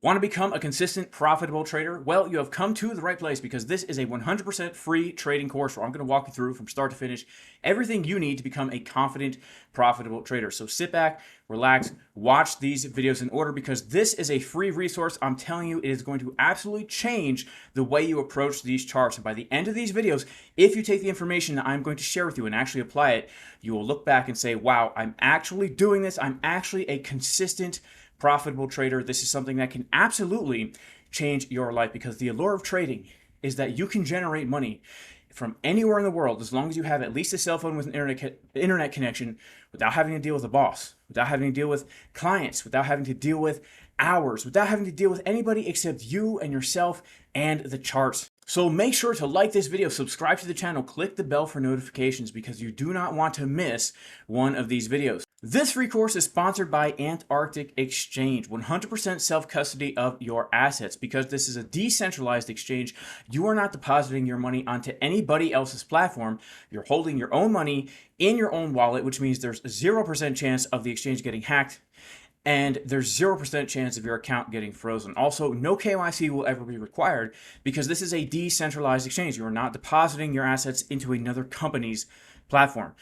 Want to become a consistent, profitable trader? Well, you have come to the right place because this is a 100% free trading course where I'm going to walk you through from start to finish everything you need to become a confident, profitable trader. So sit back, relax, watch these videos in order because this is a free resource. I'm telling you, it is going to absolutely change the way you approach these charts. And by the end of these videos, if you take the information that I'm going to share with you and actually apply it, you will look back and say, wow, I'm actually doing this. I'm actually a consistent, profitable trader. This is something that can absolutely change your life because the allure of trading is that you can generate money from anywhere in the world as long as you have at least a cell phone with an internet connection without having to deal with a boss, without having to deal with clients, without having to deal with hours, without having to deal with anybody except you and yourself and the charts. So make sure to like this video, subscribe to the channel, click the bell for notifications because you do not want to miss one of these videos. This free course is sponsored by Antarctic Exchange, 100% self-custody of your assets. Because this is a decentralized exchange, you are not depositing your money onto anybody else's platform. You're holding your own money in your own wallet, which means there's a 0% chance of the exchange getting hacked. And there's 0% chance of your account getting frozen. Also, no KYC will ever be required because this is a decentralized exchange. You are not depositing your assets into another company's platform.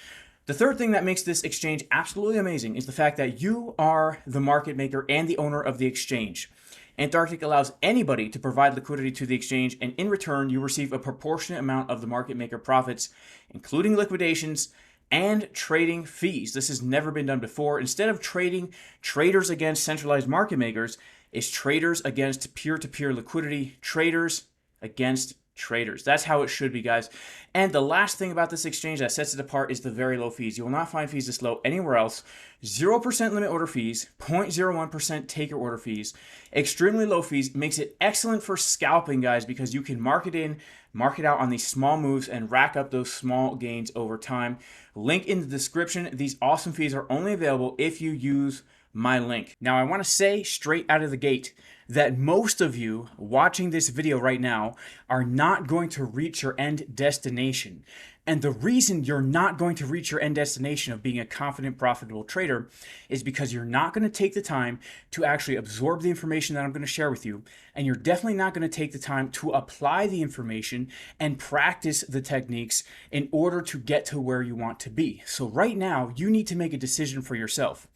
The third thing that makes this exchange absolutely amazing is the fact that you are the market maker and the owner of the exchange. Antarctic allows anybody to provide liquidity to the exchange, and in return, you receive a proportionate amount of the market maker profits, including liquidations and trading fees. This has never been done before. Instead of trading traders against centralized market makers, it's traders against peer-to-peer liquidity, traders against traders. That's how it should be, guys. And the last thing about this exchange that sets it apart is the very low fees. You will not find fees this low anywhere else. 0% limit order fees, 0.01% taker order fees, extremely low fees. Makes it excellent for scalping, guys, because you can market in, market out on these small moves and rack up those small gains over time. Link in the description. These awesome fees are only available if you use my link. Now, I want to say straight out of the gate that most of you watching this video right now are not going to reach your end destination. And the reason you're not going to reach your end destination of being a confident, profitable trader is because you're not going to take the time to actually absorb the information that I'm going to share with you. And you're definitely not going to take the time to apply the information and practice the techniques in order to get to where you want to be. So right now, you need to make a decision for yourself.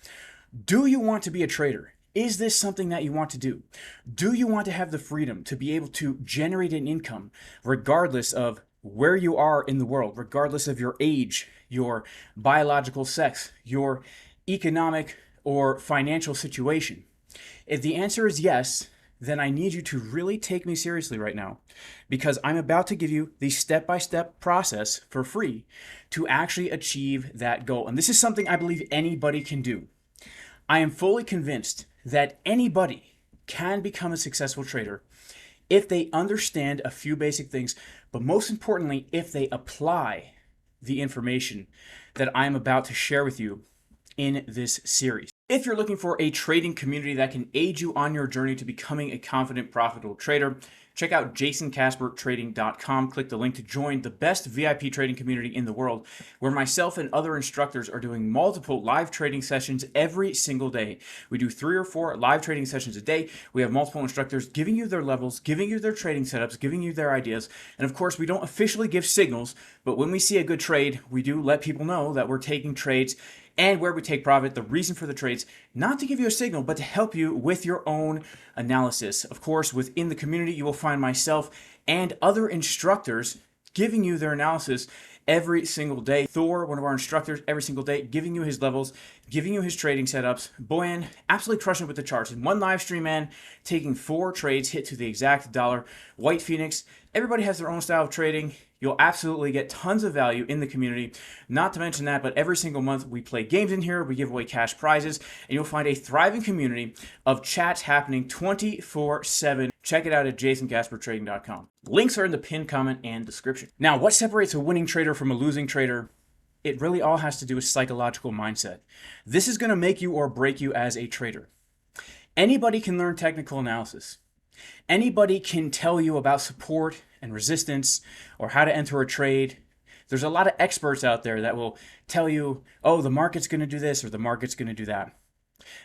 Do you want to be a trader? Is this something that you want to do? Do you want to have the freedom to be able to generate an income regardless of where you are in the world, regardless of your age, your biological sex, your economic or financial situation? If the answer is yes, then I need you to really take me seriously right now because I'm about to give you the step-by-step process for free to actually achieve that goal. And this is something I believe anybody can do. I am fully convinced that anybody can become a successful trader if they understand a few basic things, but most importantly, if they apply the information that I'm about to share with you in this series. If you're looking for a trading community that can aid you on your journey to becoming a confident, profitable trader, check out jasoncaspertrading.com. Click the link to join the best VIP trading community in the world, where myself and other instructors are doing multiple live trading sessions every single day. We do 3 or 4 live trading sessions a day. We have multiple instructors giving you their levels, giving you their trading setups, giving you their ideas. And of course, we don't officially give signals, but when we see a good trade, we do let people know that we're taking trades and where we take profit, the reason for the trades, not to give you a signal, but to help you with your own analysis. Of course, within the community, you will find myself and other instructors giving you their analysis every single day. Thor, one of our instructors, every single day, giving you his levels, giving you his trading setups. Boyan, absolutely crushing it with the charts. In one live stream, man, taking 4 trades, hit to the exact dollar. White Phoenix, everybody has their own style of trading. You'll absolutely get tons of value in the community. Not to mention that, but every single month we play games in here, we give away cash prizes, and you'll find a thriving community of chats happening 24/7. Check it out at jasoncaspertrading.com. Links are in the pinned comment and description. Now, what separates a winning trader from a losing trader? It really all has to do with psychological mindset. This is going to make you or break you as a trader. Anybody can learn technical analysis. Anybody can tell you about support and resistance or how to enter a trade. There's a lot of experts out there that will tell you, oh, the market's going to do this or the market's going to do that.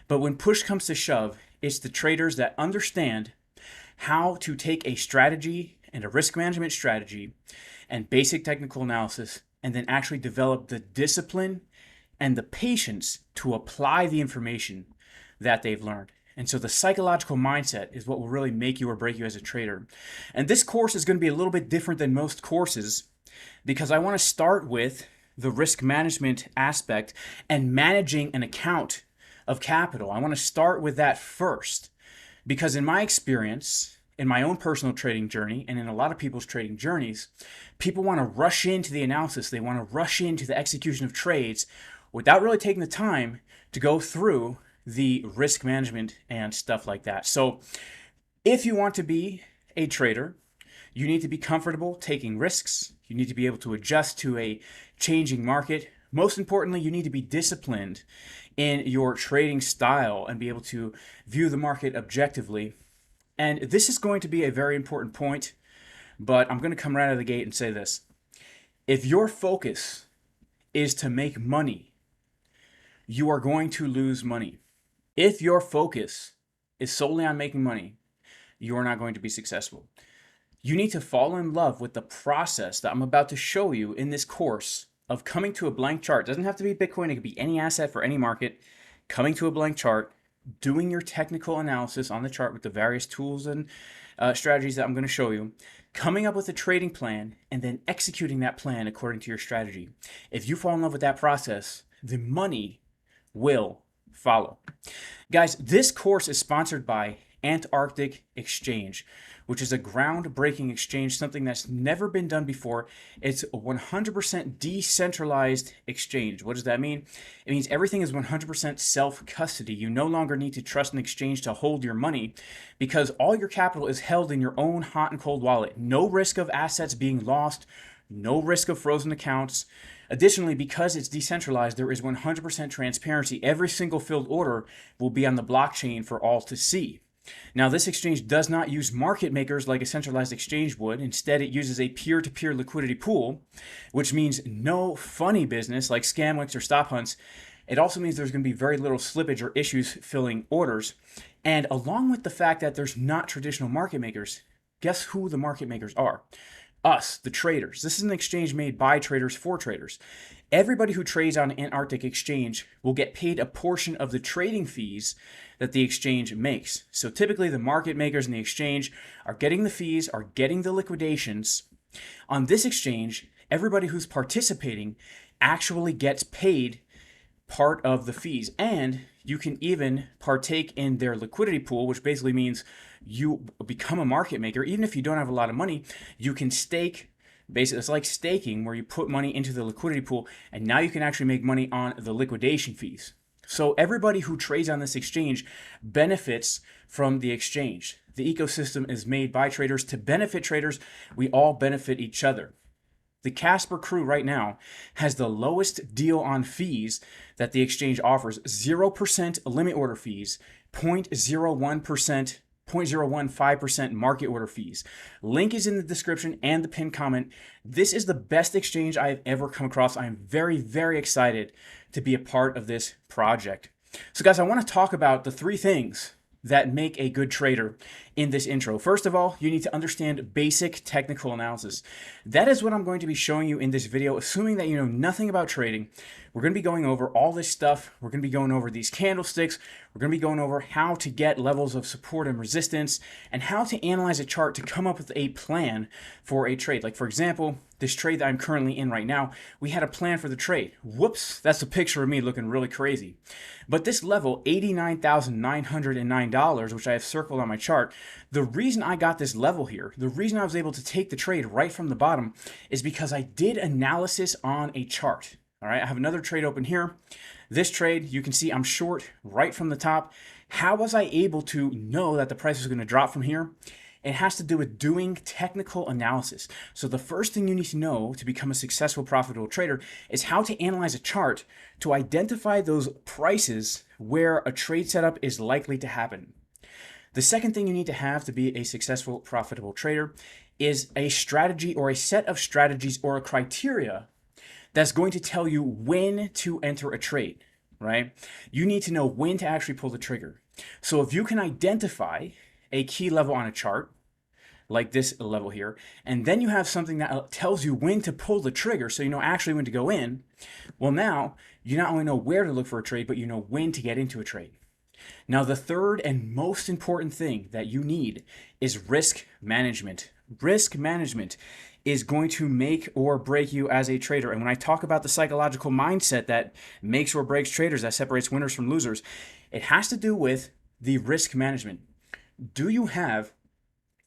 But when push comes to shove, It's the traders that understand how to take a strategy and a risk management strategy and basic technical analysis and then actually develop the discipline and the patience to apply the information that they've learned. And so the psychological mindset is what will really make you or break you as a trader. And this course is going to be a little bit different than most courses because I want to start with the risk management aspect and managing an account of capital. I want to start with that first because in my experience, in my own personal trading journey and in a lot of people's trading journeys, people want to rush into the analysis. They want to rush into the execution of trades without really taking the time to go through the risk management and stuff like that. So if you want to be a trader, you need to be comfortable taking risks. You need to be able to adjust to a changing market. Most importantly, you need to be disciplined in your trading style and be able to view the market objectively. And this is going to be a very important point, but I'm going to come right out of the gate and say this. If your focus is to make money, you are going to lose money. If your focus is solely on making money, you are not going to be successful. You need to fall in love with the process that I'm about to show you in this course of coming to a blank chart. It doesn't have to be Bitcoin, it could be any asset for any market. Coming to a blank chart, doing your technical analysis on the chart with the various tools and strategies that I'm going to show you, coming up with a trading plan, and then executing that plan according to your strategy. If you fall in love with that process, the money will follow. Guys, this course is sponsored by Antarctic Exchange, which is a groundbreaking exchange, something that's never been done before. It's a 100% decentralized exchange. What does that mean? It means everything is 100% self-custody. You no longer need to trust an exchange to hold your money because all your capital is held in your own hot and cold wallet. No risk of assets being lost, no risk of frozen accounts. Additionally, because it's decentralized, there is 100% transparency. Every single filled order will be on the blockchain for all to see. Now, this exchange does not use market makers like a centralized exchange would. Instead, it uses a peer-to-peer liquidity pool, which means no funny business like scam links or stop hunts. It also means there's going to be very little slippage or issues filling orders. And along with the fact that there's not traditional market makers, guess who the market makers are? Us, the traders. This is an exchange made by traders for traders. Everybody who trades on Antarctic Exchange will get paid a portion of the trading fees that the exchange makes. So typically the market makers in the exchange are getting the fees, are getting the liquidations. On this exchange, everybody who's participating actually gets paid part of the fees. And you can even partake in their liquidity pool, which basically means you become a market maker. Even if you don't have a lot of money, you can stake. Basically, it's like staking where you put money into the liquidity pool and now you can actually make money on the liquidation fees. So everybody who trades on this exchange benefits from the exchange. The ecosystem is made by traders to benefit traders. We all benefit each other. The Casper crew right now has the lowest deal on fees that the exchange offers. 0% limit order fees, 0.01%, 0.015% market order fees. Link is in the description and the pinned comment. This is the best exchange I have ever come across. I am very, very excited to be a part of this project. So guys, I want to talk about the 3 things that make a good trader in this intro. First of all, you need to understand basic technical analysis. That is what I'm going to be showing you in this video, assuming that you know nothing about trading. We're going to be going over all this stuff. We're going to be going over these candlesticks. We're going to be going over how to get levels of support and resistance and how to analyze a chart to come up with a plan for a trade. Like for example, this trade that I'm currently in right now, we had a plan for the trade. Whoops, that's a picture of me looking really crazy. But this level, $89,909, which I have circled on my chart, the reason I got this level here, the reason I was able to take the trade right from the bottom is because I did analysis on a chart. All right, I have another trade open here. This trade, you can see I'm short right from the top. How was I able to know that the price was going to drop from here? It has to do with doing technical analysis. So the first thing you need to know to become a successful, profitable trader is how to analyze a chart to identify those prices where a trade setup is likely to happen. The second thing you need to have to be a successful, profitable trader is a strategy or a set of strategies or a criteria that's going to tell you when to enter a trade, right? You need to know when to actually pull the trigger. So if you can identify a key level on a chart, like this level here, and then you have something that tells you when to pull the trigger, so you know actually when to go in, well, now you not only know where to look for a trade, but you know when to get into a trade. Now, the third and most important thing that you need is risk management. Risk management is going to make or break you as a trader. And when I talk about the psychological mindset that makes or breaks traders, that separates winners from losers, it has to do with the risk management. Do you have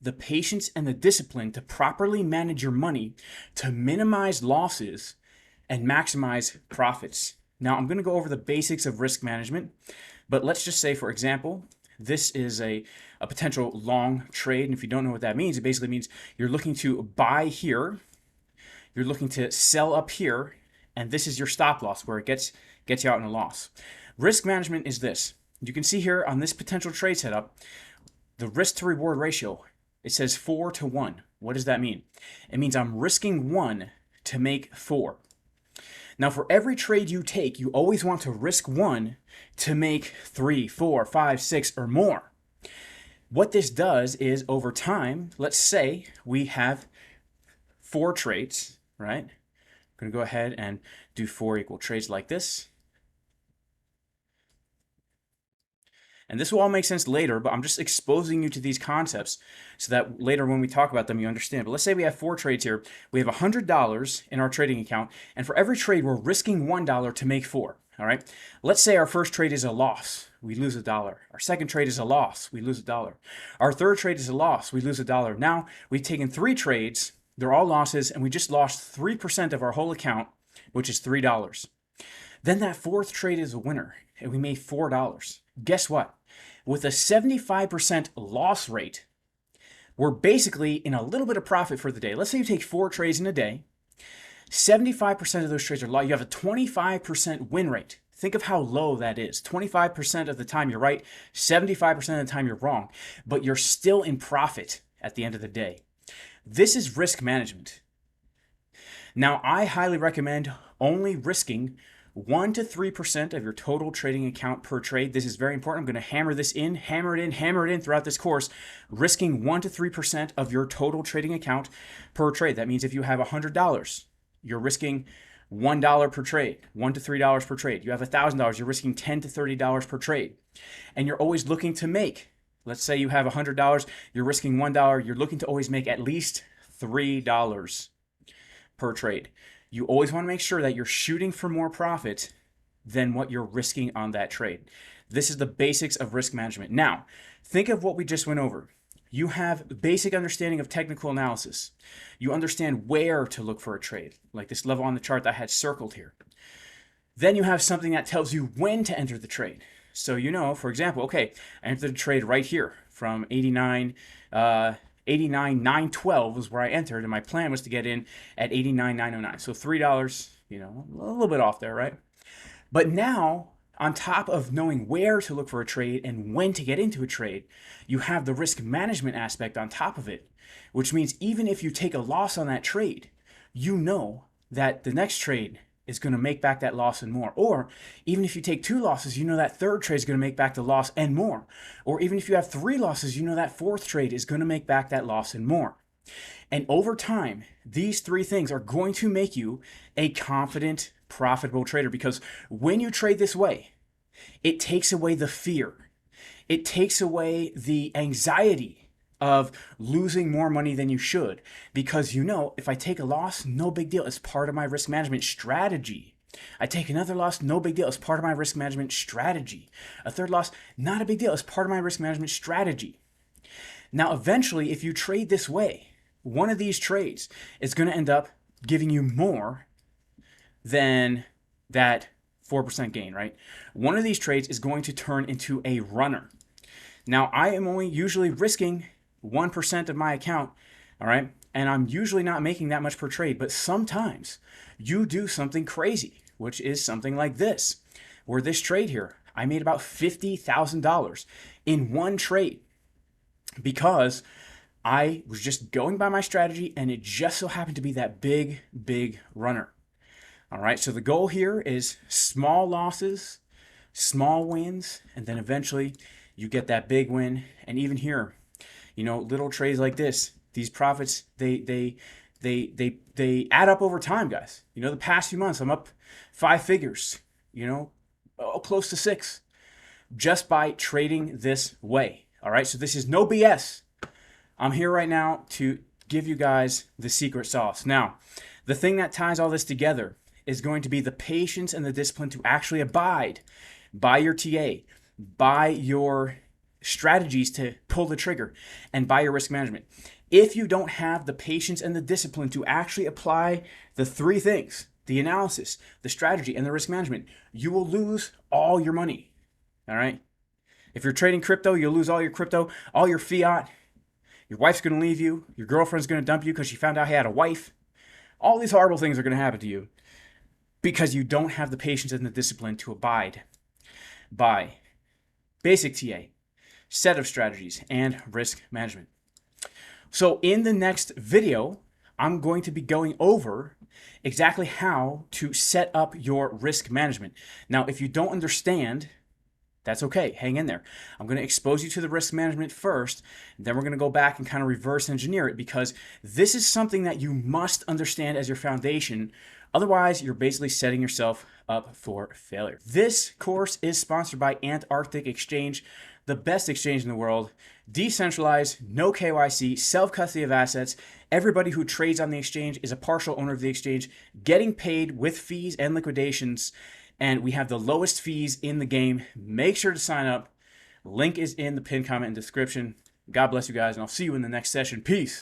the patience and the discipline to properly manage your money to minimize losses and maximize profits? Now, I'm going to go over the basics of risk management, but let's just say, for example, this is a potential long trade. And if you don't know what that means, it basically means you're looking to buy here, you're looking to sell up here, and this is your stop loss where it gets you out in a loss. Risk management is this. You can see here on this potential trade setup, the risk to reward ratio, it says 4 to 1. What does that mean? It means I'm risking 1 to make 4. Now, for every trade you take, you always want to risk 1 to make 3, 4, 5, 6, or more. What this does is over time, let's say we have 4 trades, right? I'm going to go ahead and do 4 equal trades like this. And this will all make sense later, but I'm just exposing you to these concepts so that later when we talk about them, you understand. But let's say we have 4 trades here. We have $100 in our trading account, and for every trade, we're risking $1 to make 4. All right. Let's say our first trade is a loss. We lose $1. Our second trade is a loss. We lose $1. Our third trade is a loss. We lose $1. Now we've taken 3 trades. They're all losses, and we just lost 3% of our whole account, which is $3. Then that fourth trade is a winner, and we made $4. Guess what? With a 75% loss rate, we're basically in a little bit of profit for the day. Let's say you take 4 trades in a day. 75% of those trades are low. You have a 25% win rate. Think of how low that is. 25% of the time you're right, 75% of the time you're wrong, but you're still in profit at the end of the day. This is risk management. Now, I highly recommend only risking 1 to 3% of your total trading account per trade. This is very important. I'm going to hammer it in throughout this course. Risking 1 to 3% of your total trading account per trade. That means if you have $100, you're risking $1 per trade, $1 to $3 per trade. You have $1,000, you're risking $10 to $30 per trade. And you're always looking to make, let's say you have $100, you're risking $1, you're looking to always make at least $3 per trade. You always want to make sure that you're shooting for more profit than what you're risking on that trade. This is the basics of risk management. Now, think of what we just went over. You have basic understanding of technical analysis. You understand where to look for a trade, like this level on the chart that I had circled here. Then you have something that tells you when to enter the trade. So you know, for example, okay, I entered the trade right here from 89,912 was where I entered, and my plan was to get in at 89,909. So $3, you know, a little bit off there, right? But now, on top of knowing where to look for a trade and when to get into a trade, you have the risk management aspect on top of it, which means even if you take a loss on that trade, you know that the next trade is going to make back that loss and more. Or even if you take 2 losses, you know that third trade is going to make back the loss and more. Or even if you have 3 losses, you know that fourth trade is going to make back that loss and more. And over time, these 3 things are going to make you a confident, profitable trader, because when you trade this way, it takes away the fear. It takes away the anxiety of losing more money than you should, because you know, if I take a loss, no big deal. It's part of my risk management strategy. I take another loss, no big deal. It's part of my risk management strategy. A third loss, not a big deal. It's part of my risk management strategy. Now, eventually, if you trade this way, one of these trades is going to end up giving you more than that 4% gain, right? One of these trades is going to turn into a runner. Now, I am only usually risking 1% of my account, all right? And I'm usually not making that much per trade, but sometimes you do something crazy, which is something like this, where this trade here, I made about $50,000 in one trade because I was just going by my strategy, and it just so happened to be that big, big runner. All right, so the goal here is small losses, small wins, and then eventually you get that big win. And even here, you know, little trades like this, these profits, they add up over time, guys. You know, the past few months, I'm up 5 figures, you know, close to 6, just by trading this way. All right, so this is no BS. I'm here right now to give you guys the secret sauce. Now, the thing that ties all this together is going to be the patience and the discipline to actually abide by your TA, by your strategies to pull the trigger, and by your risk management. If you don't have the patience and the discipline to actually apply the 3 things, the analysis, the strategy, and the risk management, you will lose all your money. All right? If you're trading crypto, you'll lose all your crypto, all your fiat. Your wife's going to leave you. Your girlfriend's going to dump you because she found out he had a wife. All these horrible things are going to happen to you because you don't have the patience and the discipline to abide by basic TA, set of strategies, and risk management. So in the next video, I'm going to be going over exactly how to set up your risk management. Now, if you don't understand, that's okay. Hang in there. I'm going to expose you to the risk management first. Then we're going to go back and kind of reverse engineer it, because this is something that you must understand as your foundation. Otherwise, you're basically setting yourself up for failure. This course is sponsored by Antarctic Exchange, the best exchange in the world. Decentralized, no KYC, self-custody of assets. Everybody who trades on the exchange is a partial owner of the exchange, getting paid with fees and liquidations. And we have the lowest fees in the game. Make sure to sign up. Link is in the pinned comment and description. God bless you guys, and I'll see you in the next session. Peace.